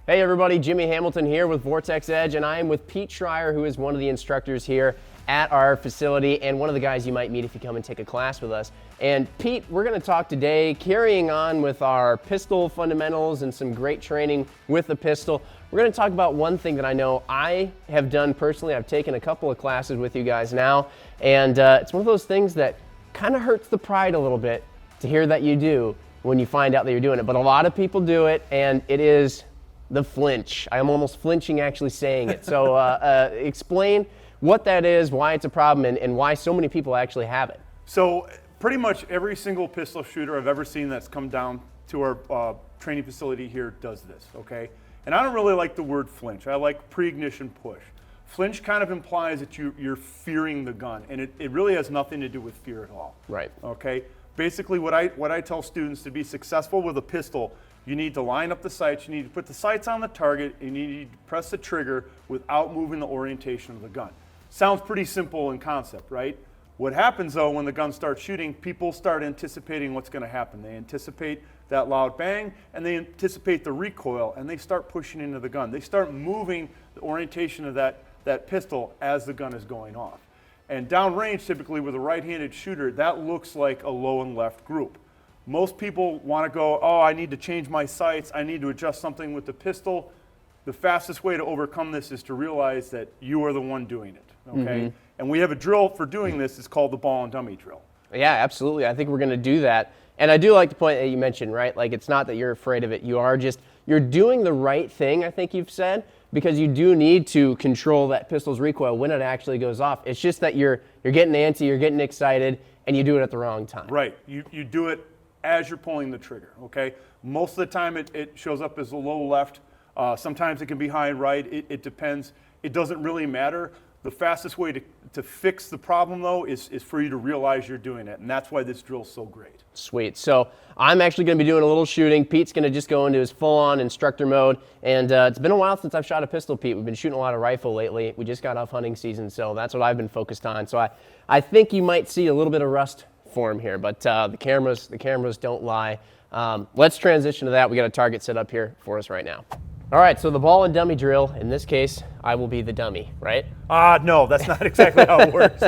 Hey everybody, Jimmy Hamilton here with Vortex Edge, and I am with Pete Schreier, who is one of the instructors here at our facility and one of the guys you might meet if you come and take a class with us. And Pete, we're going to talk today, carrying on with our pistol fundamentals and some great training with the pistol. We're going to talk about one thing that I know I have done personally. I've taken a couple of classes with you guys now, and it's one of those things that kind of hurts the pride a little bit to hear that you do when you find out that you're doing it. But a lot of people do it, and it is the flinch. I am almost flinching actually saying it. So explain what that is, why it's a problem, and why so many people actually have it. So pretty much every single pistol shooter I've ever seen that's come down to our training facility here does this, okay? And I don't really like the word flinch. I like pre-ignition push. Flinch kind of implies that you're fearing the gun, and it really has nothing to do with fear at all. Right. Okay? Basically what I tell students, to be successful with a pistol, you need to line up the sights, you need to put the sights on the target, and you need to press the trigger without moving the orientation of the gun. Sounds pretty simple in concept, right? What happens though when the gun starts shooting, people start anticipating what's going to happen. They anticipate that loud bang, and they anticipate the recoil, and they start pushing into the gun. They start moving the orientation of that pistol as the gun is going off. And downrange, typically with a right-handed shooter, that looks like a low and left group. Most people want to go, oh, I need to change my sights, I need to adjust something with the pistol. The fastest way to overcome this is to realize that you are the one doing it, okay? Mm-hmm. And we have a drill for doing this. It's called the ball and dummy drill. Yeah, absolutely. I think we're going to do that. And I do like the point that you mentioned, right? Like, it's not that you're afraid of it. You're doing the right thing, I think you've said, because you do need to control that pistol's recoil when it actually goes off. It's just that you're getting antsy, you're getting excited, and you do it at the wrong time. Right. You do it as you're pulling the trigger, okay? Most of the time it shows up as a low left. Sometimes it can be high right. It depends. It doesn't really matter. The fastest way to fix the problem, though, is for you to realize you're doing it, and that's why this drill's so great. Sweet. So I'm actually going to be doing a little shooting. Pete's going to just go into his full-on instructor mode, and it's been a while since I've shot a pistol, Pete. We've been shooting a lot of rifle lately. We just got off hunting season, so that's what I've been focused on. So I think you might see a little bit of rust form here, but the cameras don't lie. Let's transition to that. We got a target set up here for us right now. All right, so the ball and dummy drill. In this case, I will be the dummy, right? No, that's not exactly how it works.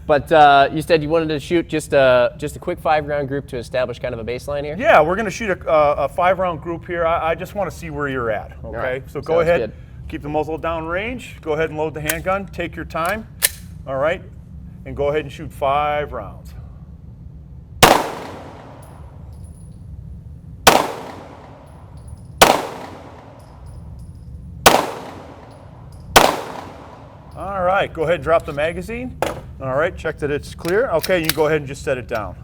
But you said you wanted to shoot just a quick 5-round group to establish kind of a baseline here? Yeah, we're going to shoot a 5-round group here. I just want to see where you're at, okay? Right. So go ahead, good. Keep the muzzle down range. Go ahead and load the handgun. Take your time, all right? And go ahead and shoot 5 rounds. All right, go ahead and drop the magazine. All right, check that it's clear. Okay, you can go ahead and just set it down.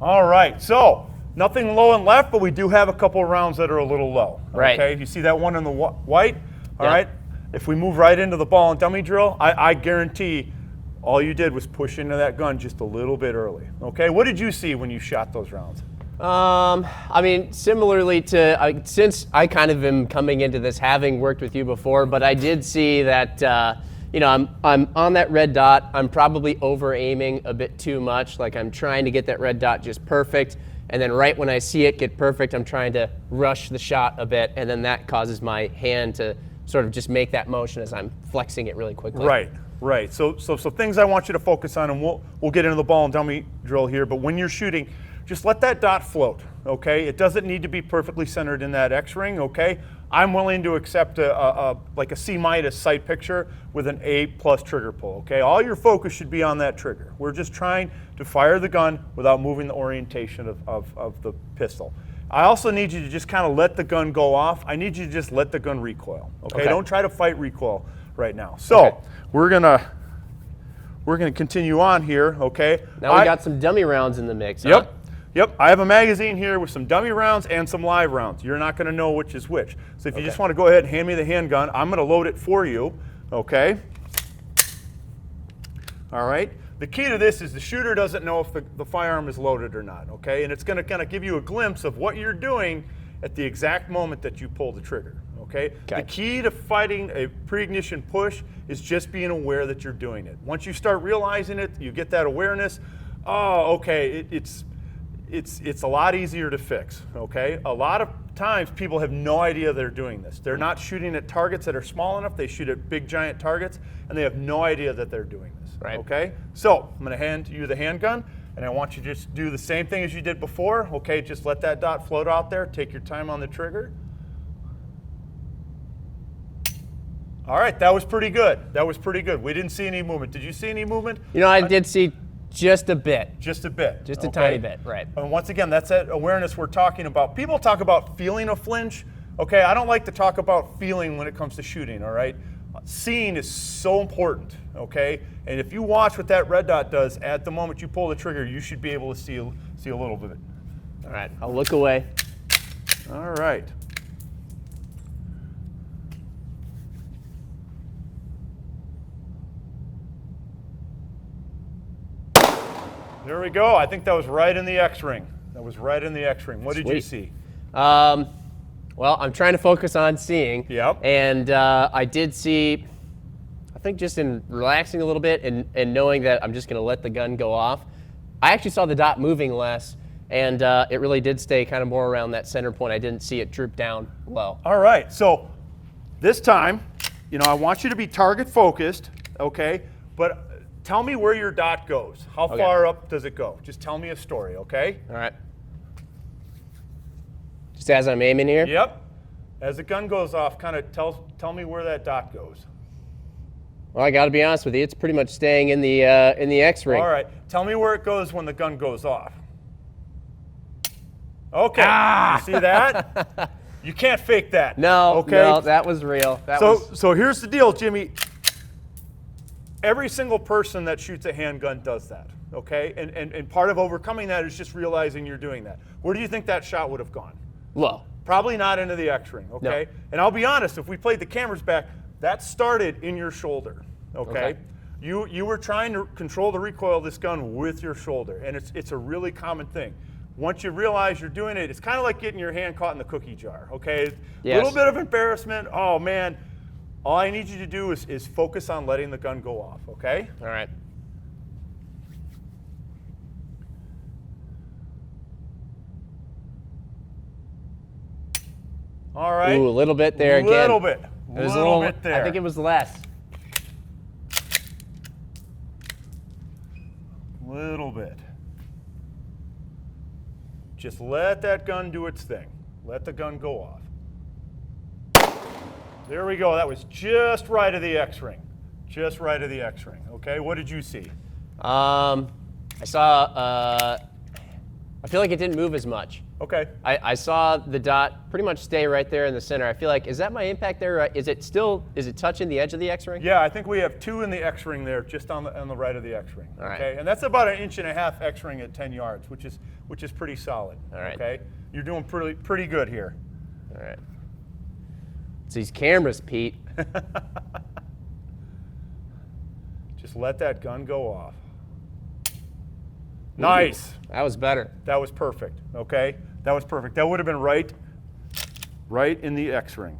All right, so nothing low and left, but we do have a couple of rounds that are a little low. Right. Okay, you see that one in the white? All right, if we move right into the ball and dummy drill, I guarantee all you did was push into that gun just a little bit early. Okay, what did you see when you shot those rounds? I mean, similarly to, since I kind of am coming into this having worked with you before, but I did see that, you know, I'm on that red dot. I'm probably over aiming a bit too much. Like, I'm trying to get that red dot just perfect. And then right when I see it get perfect, I'm trying to rush the shot a bit. And then that causes my hand to sort of just make that motion as I'm flexing it really quickly. Right, right. So things I want you to focus on, and we'll get into the ball and dummy drill here, but when you're shooting, just let that dot float, okay? It doesn't need to be perfectly centered in that X-ring, okay? I'm willing to accept like a C- sight picture with an A+ trigger pull, okay? All your focus should be on that trigger. We're just trying to fire the gun without moving the orientation of the pistol. I also need you to just kind of let the gun go off. I need you to just let the gun recoil, okay? Don't try to fight recoil right now. So we're gonna continue on here, okay? Now we got some dummy rounds in the mix. Yep. Huh? Yep, I have a magazine here with some dummy rounds and some live rounds. You're not going to know which is which. So if you just want to go ahead and hand me the handgun, I'm going to load it for you, okay? All right. The key to this is the shooter doesn't know if the firearm is loaded or not, okay? And it's going to kind of give you a glimpse of what you're doing at the exact moment that you pull the trigger, okay? The key to fighting a pre-ignition push is just being aware that you're doing it. Once you start realizing it, you get that awareness, oh, okay, it's a lot easier to fix, okay? A lot of times people have no idea they're doing this. They're not shooting at targets that are small enough. They shoot at big, giant targets, and they have no idea that they're doing this. Right. Okay? So I'm going to hand you the handgun, and I want you to just do the same thing as you did before. Okay? Just let that dot float out there. Take your time on the trigger. All right, that was pretty good. That was pretty good. We didn't see any movement. Did you see any movement? You know, I did see just a bit. Just a bit. Just a tiny bit, right. And once again, that's that awareness we're talking about. People talk about feeling a flinch. Okay, I don't like to talk about feeling when it comes to shooting, all right? Seeing is so important, okay? And if you watch what that red dot does, at the moment you pull the trigger, you should be able to see a little bit. All right, I'll look away. All right. There we go. I think that was right in the X-ring. That was right in the X-ring. What did you see? Well, I'm trying to focus on seeing. Yep. And I did see, I think just in relaxing a little bit and knowing that I'm just going to let the gun go off, I actually saw the dot moving less, and it really did stay kind of more around that center point. I didn't see it droop down low. All right. So this time, you know, I want you to be target focused, okay? But tell me where your dot goes. How far up does it go? Just tell me a story, okay? All right. Just as I'm aiming here? Yep. As the gun goes off, kind of tell me where that dot goes. Well, I got to be honest with you. It's pretty much staying in the X-ring. All right. Tell me where it goes when the gun goes off. Okay. You see that? You can't fake that. No, okay? no, that was real. So here's the deal, Jimmy. Every single person that shoots a handgun does that, okay? And part of overcoming that is just realizing you're doing that. Where do you think that shot would have gone? low. Probably not into the X-ring, okay? No. And I'll be honest, if we played the cameras back, that started in your shoulder, okay? You were trying to control the recoil of this gun with your shoulder, and it's a really common thing. Once you realize you're doing it, it's kind of like getting your hand caught in the cookie jar, okay? A little bit of embarrassment. Oh, man. All I need you to do is focus on letting the gun go off, okay? All right. All right. Ooh, a little bit there again. Little bit. It was little bit there. I think it was less. Little bit. Just let that gun do its thing. Let the gun go off. There we go. That was just right of the X-ring. Just right of the X-ring. Okay, what did you see? I saw, I feel like it didn't move as much. Okay. I saw the dot pretty much stay right there in the center. I feel like, is that my impact there? Is it touching the edge of the X-ring? Yeah, I think we have 2 in the X-ring there, just on the right of the X-ring. All right. Okay, and that's about 1.5 inches X-ring at 10 yards, which is pretty solid. All right. Okay, you're doing pretty good here. All right. It's these cameras, Pete. Just let that gun go off. Nice. That was better. That was perfect. Okay, that was perfect. That would have been right in the X-ring.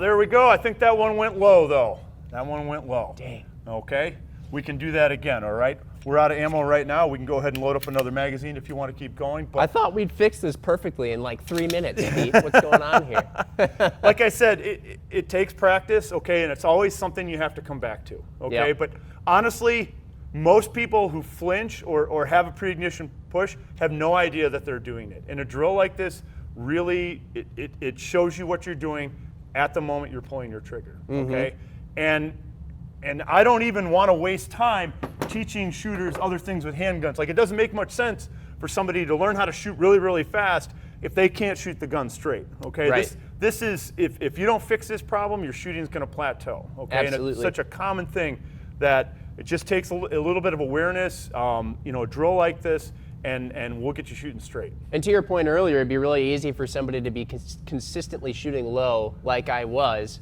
There we go. I think that one went low, though. That one went low. Dang. Okay, we can do that again, all right? We're out of ammo right now. We can go ahead and load up another magazine if you want to keep going. But I thought we'd fix this perfectly in like 3 minutes, Pete. What's going on here? like I said, it takes practice, okay, and it's always something you have to come back to, okay? Yep. But honestly, most people who flinch or have a pre-ignition push have no idea that they're doing it. In a drill like this, really, it shows you what you're doing at the moment you're pulling your trigger, okay? And I don't even want to waste time teaching shooters other things with handguns. Like, it doesn't make much sense for somebody to learn how to shoot really, really fast if they can't shoot the gun straight, okay? Right. This is, if you don't fix this problem, your shooting is going to plateau, okay? Absolutely. And it's such a common thing that it just takes a little bit of awareness, you know, a drill like this, and we'll get you shooting straight. And to your point earlier, it'd be really easy for somebody to be consistently shooting low like I was,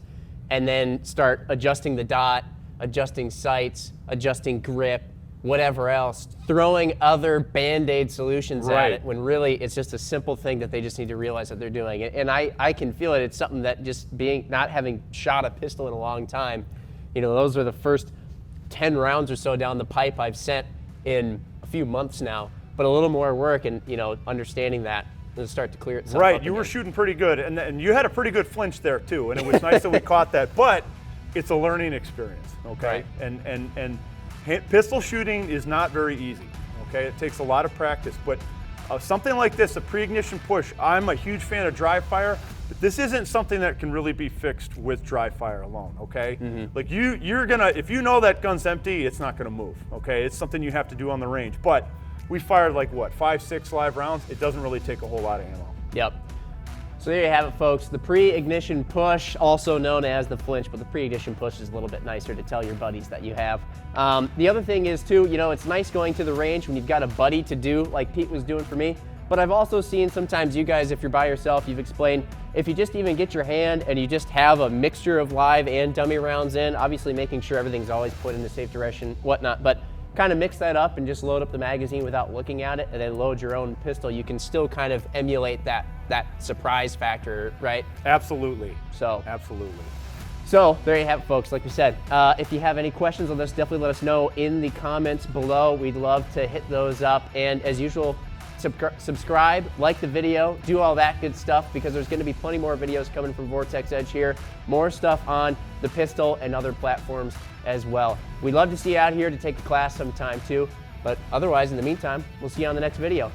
and then start adjusting the dot, adjusting sights, adjusting grip, whatever else, throwing other Band-Aid solutions at Right. it when really it's just a simple thing that they just need to realize that they're doing. And I can feel it. It's something that just not having shot a pistol in a long time, you know, those are the first 10 rounds or so down the pipe I've sent in a few months now. But a little more work and, you know, understanding that, it'll start to clear itself Right, up you were again. shooting pretty good, and you had a pretty good flinch there too, and it was nice that we caught that. But it's a learning experience, okay? Right. And pistol shooting is not very easy, okay? It takes a lot of practice, but something like this, a pre-ignition push, I'm a huge fan of dry fire, but this isn't something that can really be fixed with dry fire alone, okay? Like you're gonna, if you know that gun's empty, it's not gonna move, okay? It's something you have to do on the range, but we fired like what, 5, 6 live rounds? It doesn't really take a whole lot of ammo. Yep. So there you have it, folks. The pre-ignition push, also known as the flinch, but the pre-ignition push is a little bit nicer to tell your buddies that you have. The other thing is too, you know, it's nice going to the range when you've got a buddy to do like Pete was doing for me, but I've also seen sometimes you guys, if you're by yourself, you've explained, if you just even get your hand and you just have a mixture of live and dummy rounds in, obviously making sure everything's always put in the safe direction, whatnot, but kind of mix that up and just load up the magazine without looking at it and then load your own pistol, you can still kind of emulate that surprise factor, right? Absolutely. So Absolutely. So there you have it, folks. Like we said, if you have any questions on this, definitely let us know in the comments below. We'd love to hit those up. And as usual, subscribe, like the video, do all that good stuff, because there's going to be plenty more videos coming from Vortex Edge here. More stuff on the pistol and other platforms as well. We'd love to see you out here to take a class sometime too. But otherwise, in the meantime, we'll see you on the next video.